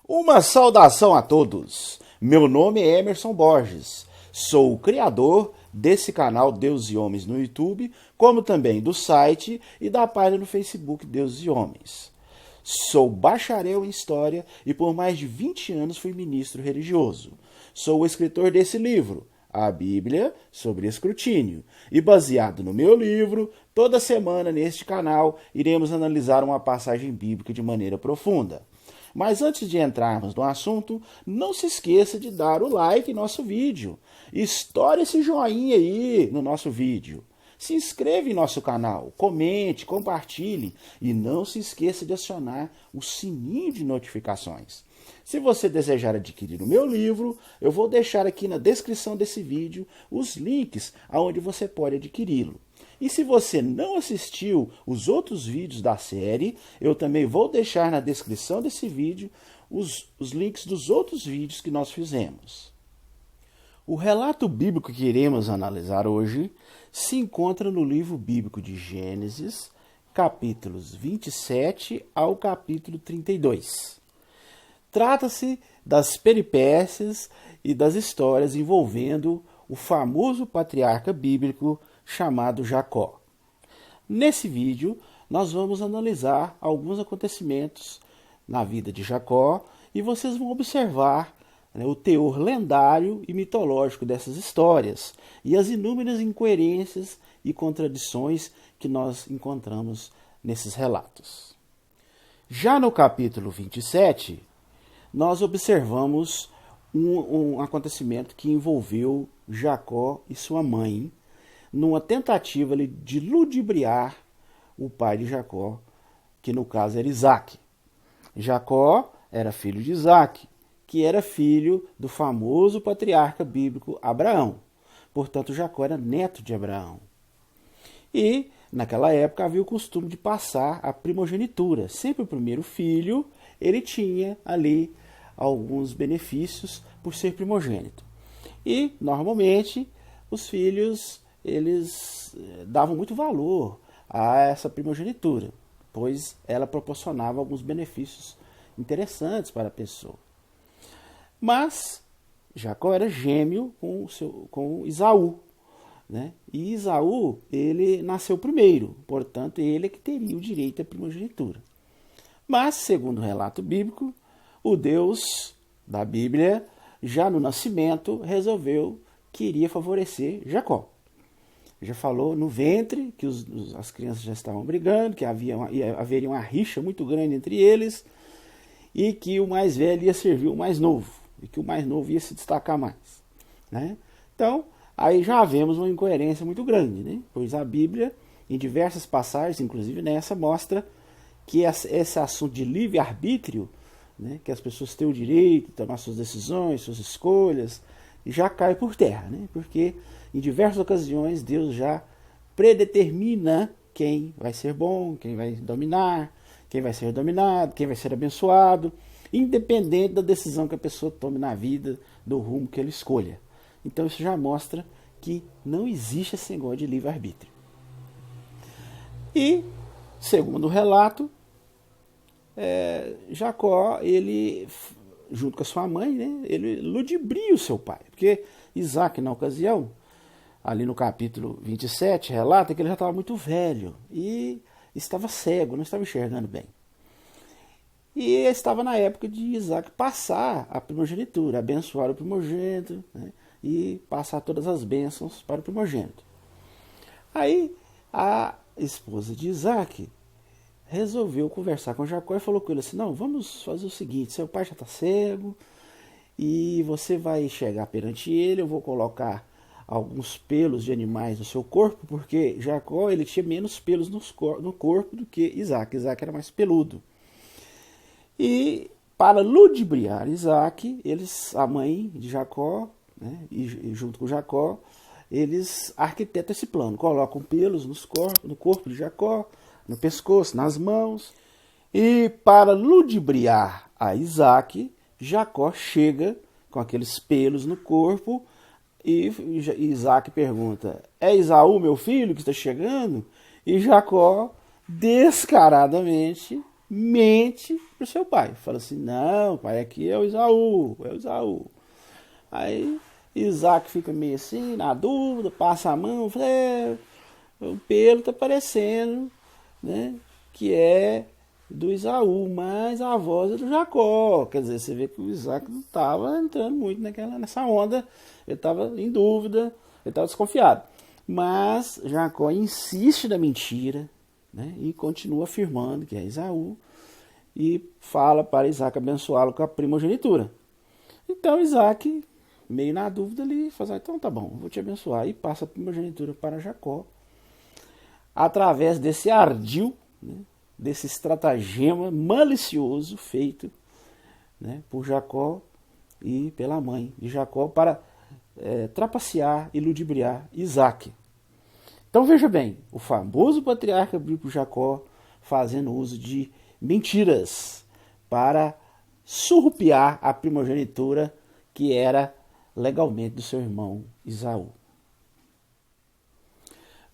Uma saudação a todos. Meu nome é Emerson Borges. Sou o criador desse canal Deus e Homens no YouTube, como também do site e da página no Facebook Deus e Homens. Sou bacharel em História e por mais de 20 anos fui ministro religioso. Sou o escritor desse livro, A Bíblia sobre Escrutínio. E baseado no meu livro, toda semana neste canal iremos analisar uma passagem bíblica de maneira profunda. Mas antes de entrarmos no assunto, não se esqueça de dar o like em nosso vídeo. Estoure esse joinha aí no nosso vídeo. Se inscreva em nosso canal, comente, compartilhe e não se esqueça de acionar o sininho de notificações. Se você desejar adquirir o meu livro, eu vou deixar aqui na descrição desse vídeo os links aonde você pode adquiri-lo. E se você não assistiu os outros vídeos da série, eu também vou deixar na descrição desse vídeo os links dos outros vídeos que nós fizemos. O relato bíblico que iremos analisar hoje se encontra no livro bíblico de Gênesis, capítulos 27 ao capítulo 32. Trata-se das peripécias e das histórias envolvendo o famoso patriarca bíblico chamado Jacó. Nesse vídeo, nós vamos analisar alguns acontecimentos na vida de Jacó e vocês vão observar o teor lendário e mitológico dessas histórias e as inúmeras incoerências e contradições que nós encontramos nesses relatos. Já no capítulo 27, nós observamos um acontecimento que envolveu Jacó e sua mãe numa tentativa de ludibriar o pai de Jacó, que no caso era Isaac. Jacó era filho de Isaac, que era filho do famoso patriarca bíblico Abraão. Portanto, Jacó era neto de Abraão. E, naquela época, havia o costume de passar a primogenitura. Sempre o primeiro filho, ele tinha ali alguns benefícios por ser primogênito. E, normalmente, os filhos eles davam muito valor a essa primogenitura, pois ela proporcionava alguns benefícios interessantes para a pessoa. Mas Jacó era gêmeo com Esaú, né? E Esaú, ele nasceu primeiro, portanto, ele é que teria o direito à primogenitura. Mas, segundo o relato bíblico, o Deus da Bíblia, já no nascimento, resolveu que iria favorecer Jacó. Já falou no ventre que as crianças já estavam brigando, que haveria uma rixa muito grande entre eles e que o mais velho ia servir o mais novo e que o mais novo ia se destacar mais, né? Então, aí já vemos uma incoerência muito grande, né? Pois a Bíblia, em diversas passagens, inclusive nessa, mostra que esse assunto de livre-arbítrio, né, que as pessoas têm o direito de tomar suas decisões, suas escolhas, já cai por terra, né? Porque em diversas ocasiões Deus já predetermina quem vai ser bom, quem vai dominar, quem vai ser dominado, quem vai ser abençoado, independente da decisão que a pessoa tome na vida, do rumo que ele escolha. Então isso já mostra que não existe esse negócio de livre-arbítrio. E, segundo o relato, Jacó, ele, junto com a sua mãe, né, ele ludibria o seu pai, porque Isaac, na ocasião, ali no capítulo 27, relata que ele já estava muito velho e estava cego, não estava enxergando bem. E estava na época de Isaac passar a primogenitura, abençoar o primogênito, né, e passar todas as bênçãos para o primogênito. Aí a esposa de Isaac resolveu conversar com Jacó e falou com ele assim: não, vamos fazer o seguinte, seu pai já está cego e você vai chegar perante ele, eu vou colocar alguns pelos de animais no seu corpo, porque Jacó ele tinha menos pelos no corpo do que Isaac. Isaac era mais peludo. E para ludibriar Isaac, a mãe de Jacó, né, e junto com Jacó, eles arquitetam esse plano, colocam pelos no corpo de Jacó, no pescoço, nas mãos. E para ludibriar a Isaac, Jacó chega com aqueles pelos no corpo e Isaac pergunta: é Esaú, meu filho, que está chegando? E Jacó, descaradamente, mente pro seu pai. Fala assim, não, pai, aqui é o Esaú, é o Esaú. Aí Isaac fica meio assim, na dúvida, passa a mão, fala, o pelo tá parecendo, né, que é do Esaú, mas a voz é do Jacó. Quer dizer, você vê que o Isaac não estava entrando muito nessa onda, ele estava em dúvida, ele estava desconfiado. Mas Jacó insiste na mentira, né, e continua afirmando que é Esaú e fala para Isaac abençoá-lo com a primogenitura. Então Isaac, meio na dúvida, ele fala, então tá bom, vou te abençoar, e passa a primogenitura para Jacó através desse ardil, né, desse estratagema malicioso feito, né, por Jacó e pela mãe de Jacó para trapacear e ludibriar Isaac. Então veja bem, o famoso patriarca bíblico Jacó fazendo uso de mentiras para surrupiar a primogenitura que era legalmente do seu irmão Esaú.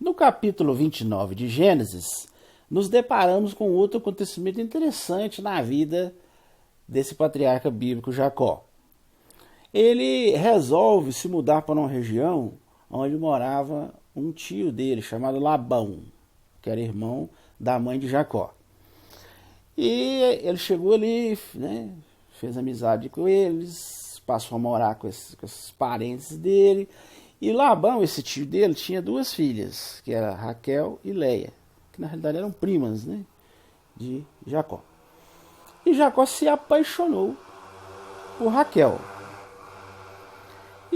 No capítulo 29 de Gênesis, nos deparamos com outro acontecimento interessante na vida desse patriarca bíblico Jacó. Ele resolve se mudar para uma região onde morava um tio dele chamado Labão, que era irmão da mãe de Jacó. E ele chegou ali, né, fez amizade com eles, passou a morar com esses parentes dele. E Labão, esse tio dele, tinha duas filhas, que eram Raquel e Leia, que na realidade eram primas, né, de Jacó. E Jacó se apaixonou por Raquel.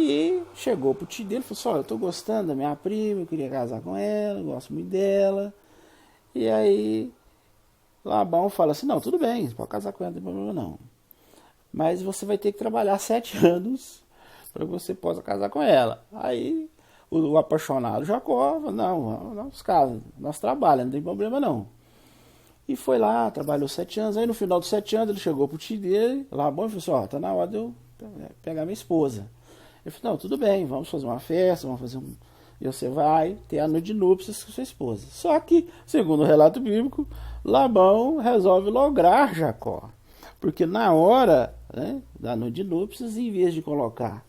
E chegou pro tio dele e falou assim, olha, eu tô gostando da minha prima, eu queria casar com ela, gosto muito dela. E aí Labão fala assim, não, tudo bem, pode casar com ela, não tem problema não. Mas você vai ter que trabalhar 7 anos para que você possa casar com ela. Aí o apaixonado Jacó falou, não, nós trabalhamos, não tem problema não. E foi lá, trabalhou 7 anos, aí no final dos 7 anos ele chegou pro tio dele, Labão, e falou assim, ó, tá na hora de eu pegar minha esposa. Ele falou, não, tudo bem, vamos fazer uma festa, vamos fazer um... E você vai ter a noite de núpcias com sua esposa. Só que, segundo o relato bíblico, Labão resolve lograr Jacó. Porque na hora, né, da noite de núpcias, em vez de colocar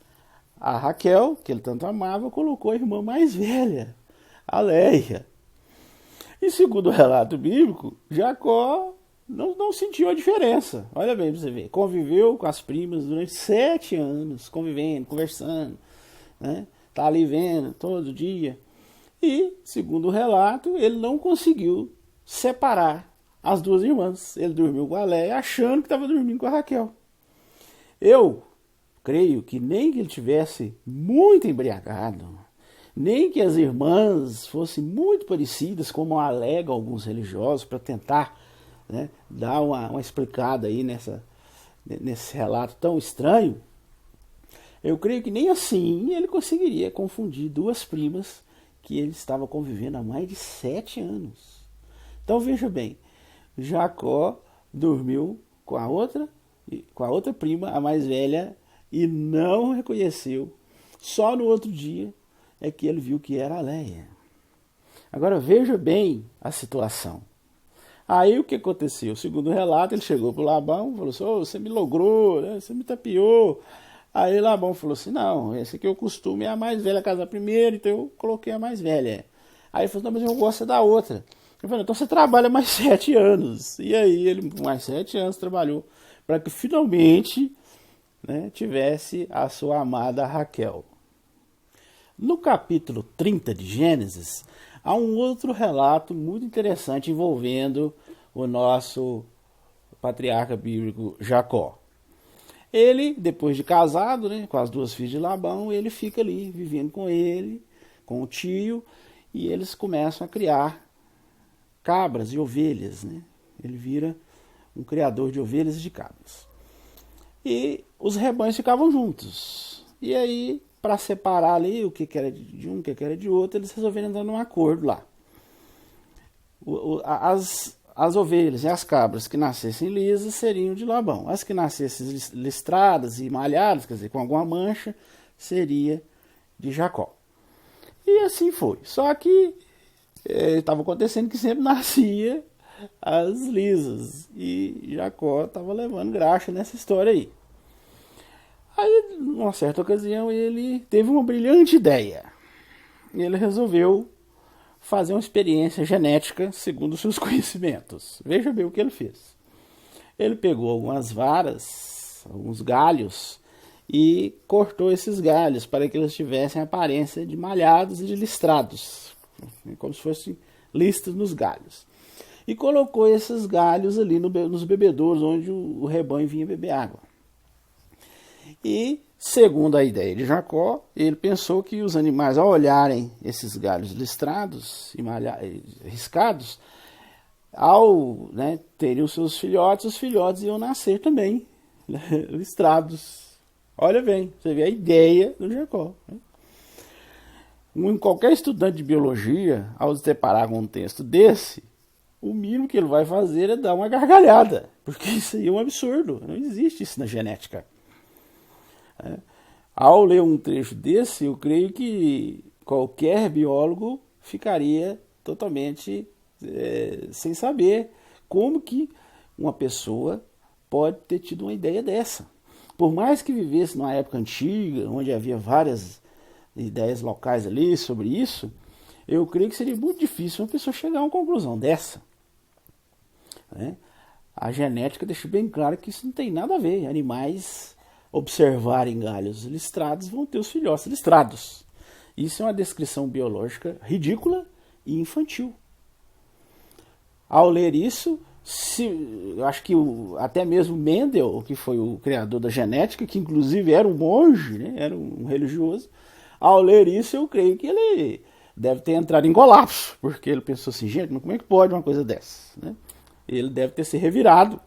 a Raquel, que ele tanto amava, colocou a irmã mais velha, a Leia. E segundo o relato bíblico, Jacó não sentiu a diferença. Olha bem pra você ver. Conviveu com as primas durante 7 anos, convivendo, conversando, né? Tá ali vendo todo dia. E, segundo o relato, ele não conseguiu separar as duas irmãs. Ele dormiu com a Leia achando que estava dormindo com a Raquel. Eu creio que nem que ele tivesse muito embriagado, nem que as irmãs fossem muito parecidas, como alegam alguns religiosos, para tentar, né, dar uma explicada aí nesse relato tão estranho. Eu creio que nem assim ele conseguiria confundir duas primas que ele estava convivendo há mais de 7 anos. Então veja bem, Jacó dormiu com a outra prima, a mais velha, e não reconheceu. Só no outro dia é que ele viu que era a Leia. Agora veja bem a situação. Aí o que aconteceu? Segundo o relato, ele chegou para o Labão e falou assim, oh, você me logrou, né? Você me tapeou. Aí Labão falou assim, não, esse aqui é o costume, é a mais velha casar primeiro, então eu coloquei a mais velha. Aí ele falou, não, mas eu gosto da outra. Eu falei, então você trabalha mais 7 anos. E aí ele, mais 7 anos, trabalhou para que finalmente, né, tivesse a sua amada Raquel. No capítulo 30 de Gênesis, há um outro relato muito interessante envolvendo o nosso patriarca bíblico Jacó. Ele, depois de casado, né, com as duas filhas de Labão, ele fica ali vivendo com ele, com o tio, e eles começam a criar cabras e ovelhas, né? Ele vira um criador de ovelhas e de cabras. E os rebanhos ficavam juntos. E aí, para separar ali o que era de um, o que era de outro, eles resolveram entrar num acordo lá. As ovelhas e as cabras que nascessem lisas seriam de Labão. As que nascessem listradas e malhadas, quer dizer, com alguma mancha, seria de Jacó. E assim foi. Só que estava acontecendo que sempre nascia as lisas. E Jacó estava levando graxa nessa história aí. Aí, numa certa ocasião, ele teve uma brilhante ideia. Ele resolveu fazer uma experiência genética segundo os seus conhecimentos. Veja bem o que ele fez. Ele pegou algumas varas, alguns galhos, e cortou esses galhos para que eles tivessem a aparência de malhados e de listrados, como se fossem listas nos galhos. E colocou esses galhos ali nos bebedouros onde o rebanho vinha beber água. E, segundo a ideia de Jacó, ele pensou que os animais, ao olharem esses galhos listrados e riscados, ao terem os seus filhotes, os filhotes iam nascer também listrados. Olha bem, você vê a ideia do Jacó. Qualquer estudante de biologia, ao se deparar com um texto desse, o mínimo que ele vai fazer é dar uma gargalhada, porque isso aí é um absurdo, não existe isso na genética. Ao ler um trecho desse, eu creio que qualquer biólogo ficaria totalmente sem saber como que uma pessoa pode ter tido uma ideia dessa. Por mais que vivesse numa época antiga, onde havia várias ideias locais ali sobre isso, eu creio que seria muito difícil uma pessoa chegar a uma conclusão dessa. A genética deixa bem claro que isso não tem nada a ver. Animais observarem galhos listrados vão ter os filhotes listrados. Isso é uma descrição biológica ridícula e infantil. Ao ler isso, eu acho que até mesmo Mendel, que foi o criador da genética, que inclusive era um monge, era um religioso, ao ler isso eu creio que ele deve ter entrado em colapso, porque ele pensou assim, gente, mas como é que pode uma coisa dessa? Ele deve ter se revirado.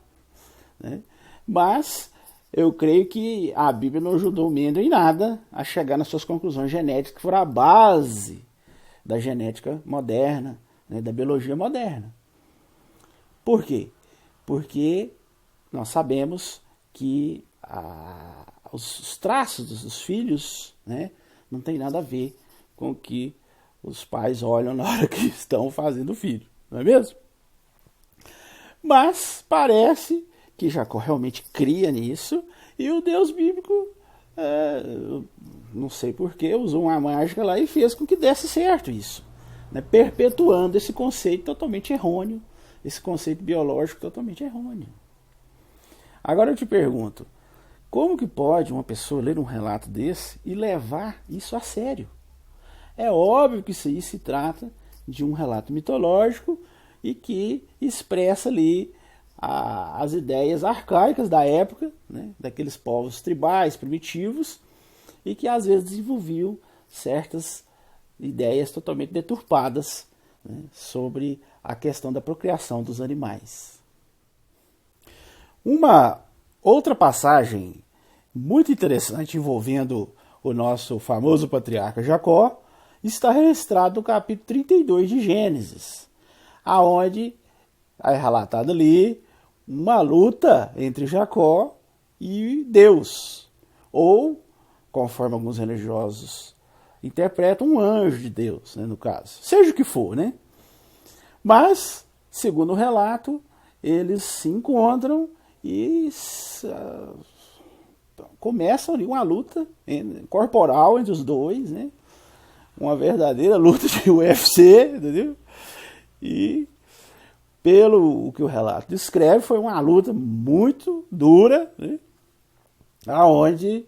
Mas eu creio que a Bíblia não ajudou Mendel em nada a chegar nas suas conclusões genéticas, que foram a base da genética moderna, da biologia moderna. Por quê? Porque nós sabemos que os traços dos filhos não tem nada a ver com o que os pais olham na hora que estão fazendo o filho, não é mesmo? Mas parece que Jacó realmente cria nisso e o Deus bíblico, não sei porquê, usou uma mágica lá e fez com que desse certo isso, perpetuando esse conceito totalmente errôneo, esse conceito biológico totalmente errôneo. Agora eu te pergunto, como que pode uma pessoa ler um relato desse e levar isso a sério? É óbvio que isso aí se trata de um relato mitológico e que expressa ali as ideias arcaicas da época, daqueles povos tribais, primitivos, e que às vezes desenvolviam certas ideias totalmente deturpadas sobre a questão da procriação dos animais. Uma outra passagem muito interessante envolvendo o nosso famoso patriarca Jacó está registrado no capítulo 32 de Gênesis, aonde é relatado ali uma luta entre Jacó e Deus, ou, conforme alguns religiosos interpretam, um anjo de Deus, no caso. Seja o que for, Mas, segundo o relato, eles se encontram e começam ali uma luta corporal entre os dois, Uma verdadeira luta de UFC, entendeu? E, pelo que o relato descreve, foi uma luta muito dura, aonde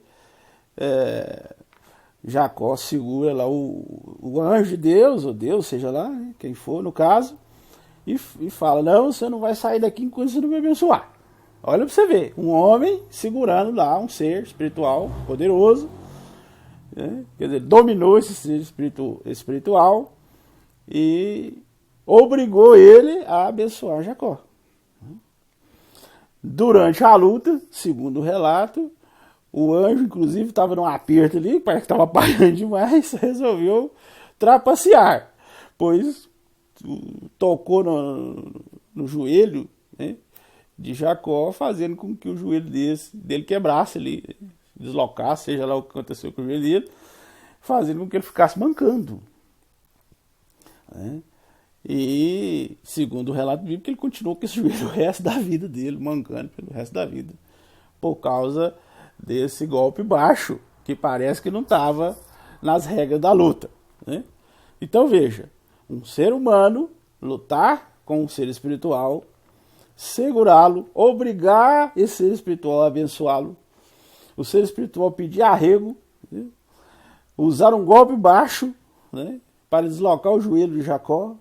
Jacó segura lá o anjo de Deus, ou Deus, seja lá, quem for no caso, e fala, não, você não vai sair daqui enquanto você não me abençoar. Olha pra você ver, um homem segurando lá um ser espiritual poderoso, quer dizer, dominou esse ser espiritual e obrigou ele a abençoar Jacó. Durante a luta, segundo o relato, o anjo, inclusive, estava num aperto ali, parece que estava apanhando demais, resolveu trapacear, pois tocou no joelho de Jacó, fazendo com que o joelho dele quebrasse ali, deslocasse, seja lá o que aconteceu com o joelho dele, fazendo com que ele ficasse mancando. E, segundo o relato bíblico, ele continuou com esse joelho o resto da vida dele, mancando pelo resto da vida, por causa desse golpe baixo, que parece que não estava nas regras da luta, né? Então veja, um ser humano lutar com um ser espiritual, segurá-lo, obrigar esse ser espiritual a abençoá-lo, o ser espiritual pedir arrego, né? Usar um golpe baixo, né? Para deslocar o joelho de Jacó,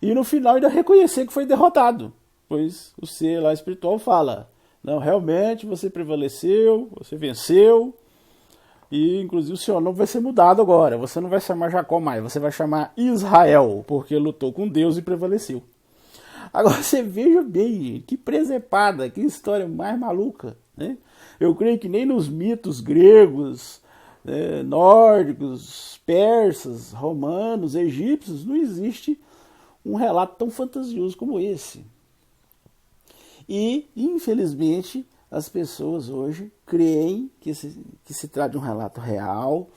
e no final ainda reconhecer que foi derrotado, pois o ser lá espiritual fala: não, realmente você prevaleceu, você venceu, e inclusive o seu nome vai ser mudado agora, você não vai chamar Jacó mais, você vai chamar Israel, porque lutou com Deus e prevaleceu. Agora você veja bem, que presepada, que história mais maluca, né? Eu creio que nem nos mitos gregos, né, nórdicos, persas, romanos, egípcios, não existe um relato tão fantasioso como esse. E, infelizmente, as pessoas hoje creem que se trata de um relato real,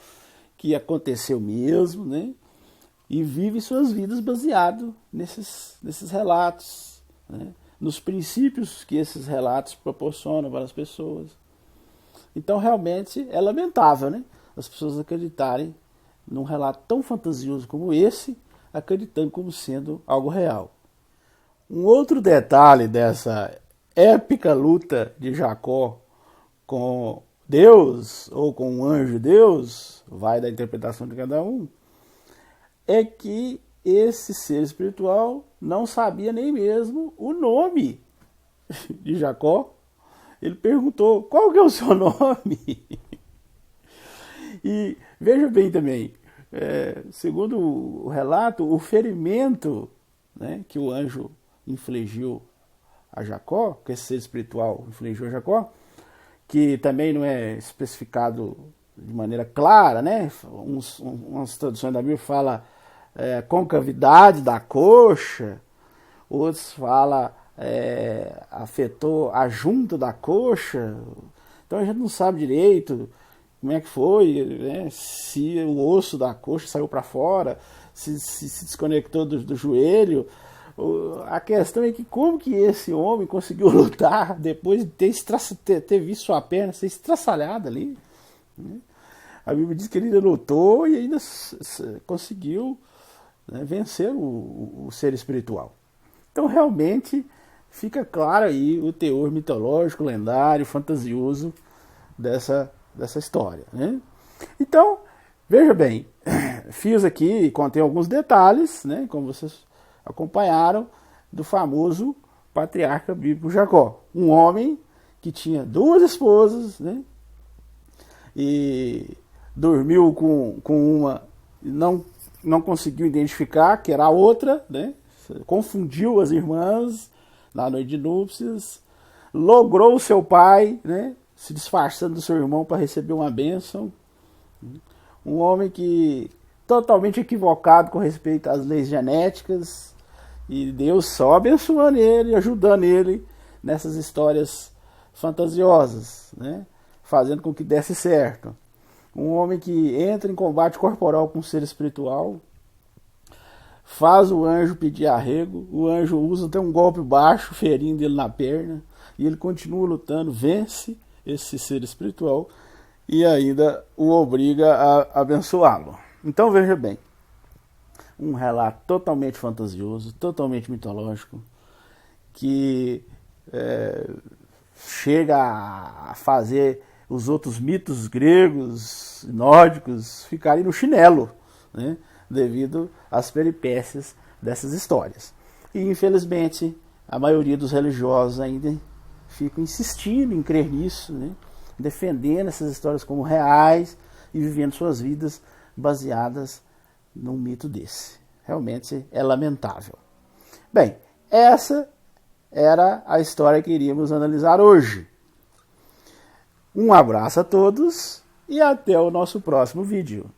que aconteceu mesmo, né? E vivem suas vidas baseado nesses relatos, né? Nos princípios que esses relatos proporcionam para as pessoas. Então, realmente, é lamentável, né? As pessoas acreditarem num relato tão fantasioso como esse, acreditando como sendo algo real. Um outro detalhe dessa épica luta de Jacó com Deus, ou com um anjo de Deus, vai da interpretação de cada um, é que esse ser espiritual não sabia nem mesmo o nome de Jacó. Ele perguntou: qual que é o seu nome? E veja bem também, segundo o relato, o ferimento, né, que o anjo infligiu a Jacó, que esse ser espiritual infligiu a Jacó, que também não é especificado de maneira clara, né? Umas traduções da Bíblia falam concavidade da coxa, outros falam afetou a junta da coxa. Então a gente não sabe direito como é que foi, né? Se o osso da coxa saiu para fora, se desconectou do joelho. A questão é que como que esse homem conseguiu lutar depois de ter visto sua perna ser estraçalhada ali, né? A Bíblia diz que ele ainda lutou e ainda conseguiu, né, vencer o ser espiritual. Então realmente fica claro aí o teor mitológico, lendário, fantasioso dessa história, né? Então, veja bem, fiz aqui, contém alguns detalhes, né, como vocês acompanharam, do famoso patriarca bíblico Jacó. Um homem que tinha 2 esposas, né, e dormiu com uma, não conseguiu identificar que era a outra, né, confundiu as irmãs na noite de núpcias, logrou o seu pai, né, se disfarçando do seu irmão para receber uma bênção. Um homem que totalmente equivocado com respeito às leis genéticas, e Deus só abençoando ele, ajudando ele nessas histórias fantasiosas, né, fazendo com que desse certo. Um homem que entra em combate corporal com o ser espiritual, faz o anjo pedir arrego, o anjo usa até um golpe baixo, ferindo ele na perna, e ele continua lutando, vence esse ser espiritual e ainda o obriga a abençoá-lo. Então veja bem, um relato totalmente fantasioso, totalmente mitológico, que chega a fazer os outros mitos gregos, nórdicos, ficarem no chinelo, né, devido às peripécias dessas histórias. E infelizmente a maioria dos religiosos ainda ficam insistindo em crer nisso, né, defendendo essas histórias como reais e vivendo suas vidas baseadas num mito desse. Realmente é lamentável. Bem, essa era a história que iríamos analisar hoje. Um abraço a todos e até o nosso próximo vídeo.